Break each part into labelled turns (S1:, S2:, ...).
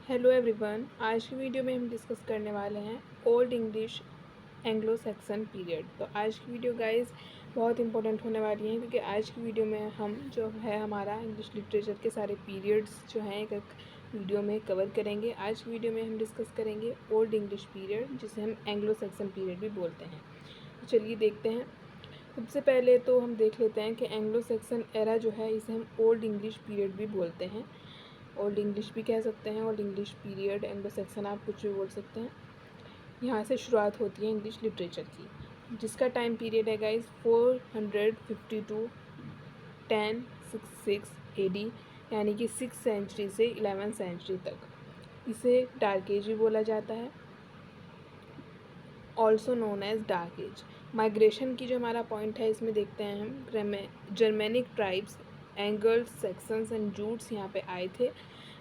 S1: Hello everyone. आज की video में हम डिस्कस करने वाले हैं old English Anglo Saxon period. तो आज की वीडियो गाइस बहुत इंपॉर्टेंट होने वाली है, क्योंकि आज की वीडियो में हम जो है हमारा इंग्लिश लिटरेचर के सारे पीरियड्स जो हैं एक वीडियो में कवर करेंगे। आज की वीडियो में हम डिस्कस करेंगे ओल्ड इंग्लिश पीरियड, जिसे हम एंग्लो सैक्सन पीरियड भी बोलते हैं। तो चलिए देखते हैं। सबसे पहले तो हम देख लेते हैं कि एंग्लो सैक्सन एरा जो है इसे हम ओल्ड इंग्लिश पीरियड भी बोलते हैं, ओल्ड इंग्लिश भी कह सकते हैं, old English period, Anglo Saxon, आप कुछ भी बोल सकते हैं। यहाँ से शुरुआत होती है इंग्लिश लिटरेचर की, जिसका टाइम पीरियड है गाइस 452 1066 AD, यानी कि 6th सेंचुरी से 11th सेंचुरी तक। इसे डार्क एज भी बोला जाता है, also known as dark age. Migration की जो हमारा पॉइंट है, इसमें देखते हैं हम Germanic tribes, Angles, Saxons and Jutes यहाँ पे आए थे,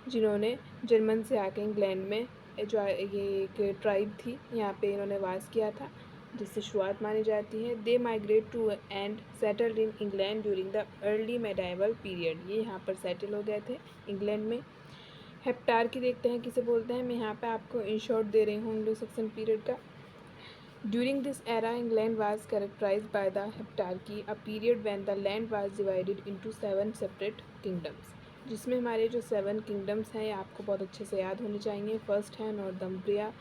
S1: जिन्होंने जर्मन से आके इंग्लैंड में जो ये एक ट्राइब थी, यहाँ पे इन्होंने वास किया था, जिससे शुरुआत मानी जाती है। They migrate to and settled in England during the early medieval period. ये यहाँ पर सेटल हो गए थे इंग्लैंड में। हेप्टार की देखते हैं किसे बोलते हैं। मैं यहाँ पे आपको इन शॉर्ट दे रही हूँ एंग्लो सेक्सन पीरियड का। During this era, England was characterized by the Heptarchy, a period when the land was divided into 7 separate kingdoms, जिसमें हमारे जो 7 किंगडम्स हैं ये आपको बहुत अच्छे से याद होने चाहिए। फर्स्ट है नॉर्थम्ब्रिया,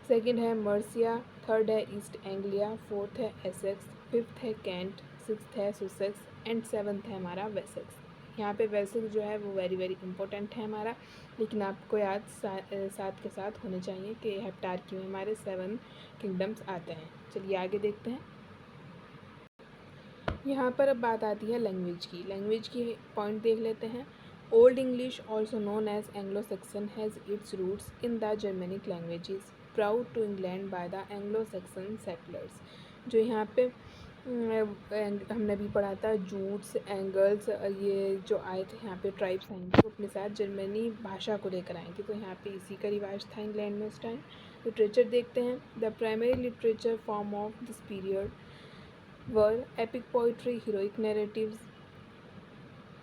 S1: सेकंड है मर्सिया, थर्ड है ईस्ट एंग्लिया, फोर्थ है एसेक्स, फिफ्थ है कैंट, सिक्स्थ है सुसेक्स एंड सेवन्थ है हमारा वेसेक्स। यहाँ पे वेसेक्स जो है वो वेरी वेरी इंपॉर्टेंट है हमारा, लेकिन आपको याद साथ के साथ होने चाहिए कि हेप्टार्की में हमारे 7 किंगडम्स आते हैं। चलिए आगे देखते हैं। यहाँ पर अब बात आती है लैंग्वेज की। लैंग्वेज की पॉइंट देख लेते हैं। Old English, also known as Anglo Saxon, has its roots in the Germanic languages brought to England by the Anglo Saxon settlers. जो यहाँ पे हमने भी पढ़ा था, जूट्स, एंगल्स, ये जो आए थे यहाँ पे ट्राइब्स आई थी, वो अपने साथ जर्मनी भाषा को लेकर आई थी। तो यहाँ पे इसी का रिवाज था इंग्लैंड में उस टाइम। लिटरेचर देखते हैं। The primary literature form of this period were epic poetry, heroic narratives,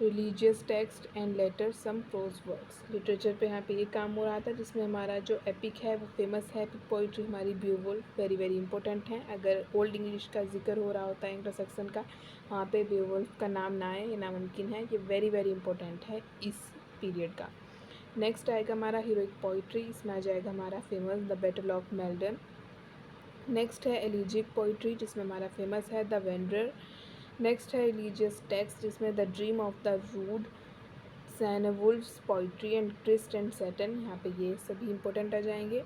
S1: religious text and later some prose works. Literature पे यहाँ पे ये काम हो रहा था, जिसमें हमारा जो एपिक है वो फेमस है। एपिक पोइट्री हमारी बेवुल्फ वेरी वेरी इंपॉर्टेंट है। अगर ओल्ड इंग्लिश का जिक्र हो रहा होता है एंग्लो सेक्सन का, वहाँ पे बेवुल्फ का नाम ना आए ये नामुमकिन है। ये वेरी वेरी इंपॉर्टेंट है इस पीरियड का। नेक्स्ट आएगा हमारा हीरोइक पोइट्री, इसमें आ जाएगा हमारा famous the battle of Maldon. Next है एलिजिक पोइट्री, जिसमें हमारा फेमस है द वेंडरर। नेक्स्ट है रिलीजियस टेक्स्ट, जिसमें the dream of the rood, Cynewulf's poetry and Christ and Satan. यहाँ पे ये सभी इंपॉर्टेंट आ जाएंगे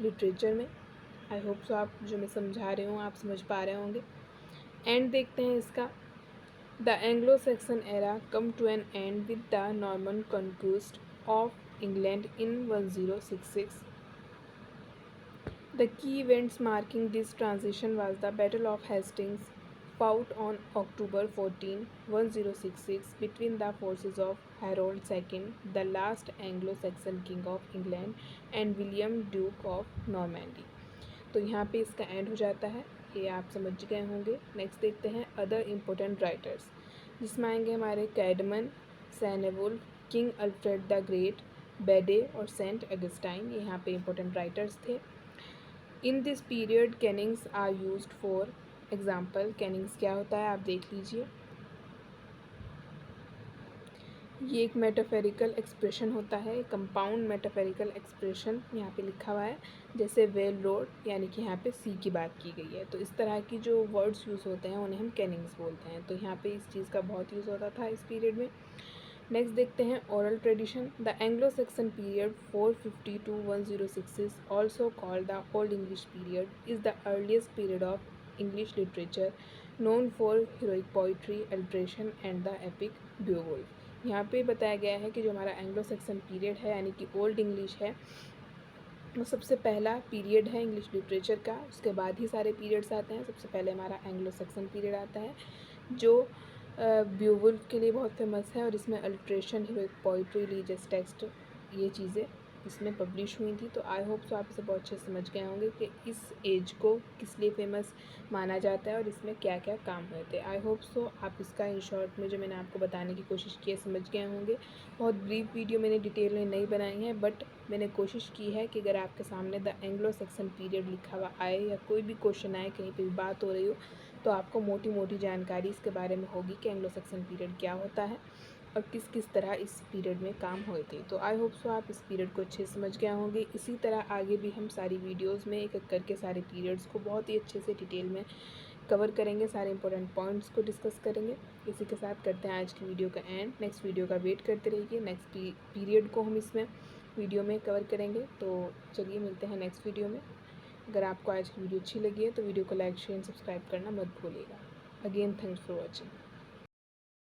S1: लिटरेचर में। आई होप सो आप जो मैं समझा रही हूँ आप समझ पा रहे होंगे। एंड देखते हैं इसका। The Anglo Saxon era come to an end with the Norman conquest of England in 1066। The key events marking this transition was the Battle of Hastings, fought on October 14, 1066, between the forces of Harold II, the last Anglo-Saxon king of England, and William, Duke of Normandy। तो यहाँ पे इसका and हो जाता है, ये आप समझ गए होंगे। नेक्स्ट देखते हैं अदर इम्पोर्टेंट राइटर्स, जिसमें आएंगे हमारे Caedmon, Cynewulf, King Alfred the Great, Bede और सेंट अगस्टाइन। ये यहाँ पे इम्पोर्टेंट राइटर्स थे। In this period kennings are used for example. Kennings क्या होता है आप देख लीजिए। ये एक मेटाफेरिकल एक्सप्रेशन होता है, कंपाउंड मेटाफेरिकल एक्सप्रेशन यहाँ पे लिखा हुआ है। जैसे वेल रोड, यानी कि यहाँ पे सी की बात की गई है, तो इस तरह की जो वर्ड्स यूज़ होते हैं उन्हें हम कैनिंग्स बोलते हैं। तो यहाँ पे इस चीज़ का बहुत यूज़ होता था इस पीरियड में। नेक्स्ट देखते हैं oral tradition. The Anglo section period 450 to 1066, also called the old English period, is the earliest period of English literature known for heroic poetry, alteration and the epic Beowulf. यहाँ पे बताया गया है कि जो हमारा एंग्लो सेक्सन पीरियड है, यानी कि ओल्ड इंग्लिश है, वो सबसे पहला पीरियड है इंग्लिश लिटरेचर का। उसके बाद ही सारे पीरियड्स आते हैं। सबसे पहले हमारा एंग्लो सेक्सन पीरियड आता है, जो बेवुल्फ के लिए बहुत फेमस है, और इसमें alteration, heroic poetry, religious text, ये चीज़ें इसमें पब्लिश हुई थी। तो आई होप सो आप इसे बहुत अच्छे से समझ गए होंगे कि इस एज को किस लिए फेमस माना जाता है और इसमें क्या क्या काम हुए थे। आई होप सो आप इसका इन शॉर्ट में जो मैंने आपको बताने की कोशिश की है समझ गए होंगे। बहुत ब्रीफ वीडियो मैंने डिटेल में नहीं बनाई है, बट मैंने कोशिश की है कि अगर आपके सामने द एंग्लो सैक्सन पीरियड लिखा हुआ आए या कोई भी क्वेश्चन आए, कहीं पर भी बात हो रही हो, तो आपको मोटी मोटी जानकारी इसके बारे में होगी कि एंग्लो सैक्सन पीरियड क्या होता है और किस किस तरह इस पीरियड में काम हुए थे। तो आई होप सो आप इस पीरियड को अच्छे से समझ गए होंगे। इसी तरह आगे भी हम सारी वीडियोस में एक एक करके सारे पीरियड्स को बहुत ही अच्छे से डिटेल में कवर करेंगे, सारे इंपॉर्टेंट पॉइंट्स को डिस्कस करेंगे। इसी के साथ करते हैं आज की वीडियो का एंड। नेक्स्ट वीडियो का वेट करते रहिए, नेक्स्ट पीरियड को हम इसमें वीडियो में कवर करेंगे। तो चलिए मिलते हैं नेक्स्ट वीडियो में। अगर आपको आज की वीडियो अच्छी लगी है तो वीडियो को लाइक शेयर एंड सब्सक्राइब करना मत भूलिएगा। Again thanks for watching.